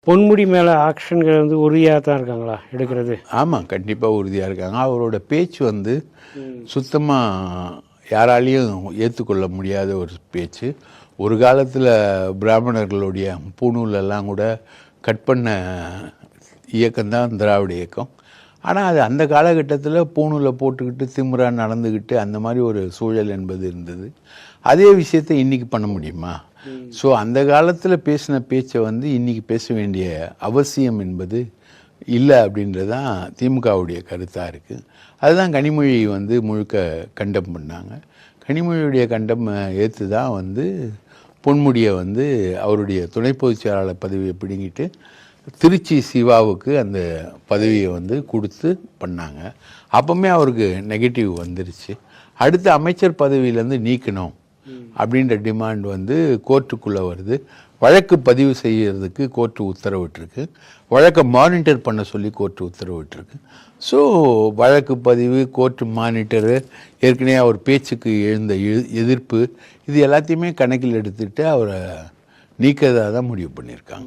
பொன்முடி மேலே ஆக்ஷன்கள் வந்து உறுதியாக தான் இருக்காங்களா எடுக்கிறது? ஆமாம், கண்டிப்பாக உறுதியாக இருக்காங்க. அவரோட பேச்சு வந்து சுத்தமாக யாராலையும் ஏற்றுக்கொள்ள முடியாத ஒரு பேச்சு. ஒரு காலத்தில் பிராமணர்களுடைய பூணூலெல்லாம் கூட கட் பண்ண இயக்கம்தான் திராவிட இயக்கம். ஆனால் அது அந்த காலகட்டத்தில் பூணூலை போட்டுக்கிட்டு திமிரா நடந்துக்கிட்டு அந்த மாதிரி ஒரு சூழல் என்பது இருந்தது. அதே விஷயத்தை இன்றைக்கி பண்ண முடியுமா? ஸோ அந்த காலத்தில் பேசின பேச்சை வந்து இன்றைக்கி பேச வேண்டிய அவசியம் என்பது இல்லை அப்படின்றது தான் திமுகவுடைய கருத்தாக இருக்குது. அதுதான் கனிமொழி வந்து முழுக்க கண்டம் பண்ணாங்க. கனிமொழியுடைய கண்டம் ஏற்று தான் வந்து பொன்முடியை வந்து அவருடைய துணை பொதுச் செயலாளர் பதவியை பிடுங்கிட்டு திருச்சி சிவாவுக்கு அந்த பதவியை வந்து கொடுத்து பண்ணாங்க. அப்போவுமே அவருக்கு நெகட்டிவ் வந்துருச்சு. அடுத்த அமைச்சர் பதவியிலேருந்து நீக்கணும் அப்படின்ற டிமாண்ட் வந்து கோர்ட்டுக்குள்ளே வருது. வழக்கு பதிவு செய்கிறதுக்கு கோர்ட்டு உத்தரவிட்டிருக்கு. வழக்கை மானிட்டர் பண்ண சொல்லி கோர்ட்டு உத்தரவிட்டிருக்கு. ஸோ வழக்கு பதிவு, கோர்ட்டு மானிட்டரு, ஏற்கனவே அவர் பேச்சுக்கு எழுந்த எதிர்ப்பு, இது எல்லாத்தையுமே கணக்கில் எடுத்துகிட்டு அவரை நீக்கிறதா தான் முடிவு பண்ணியிருக்காங்க.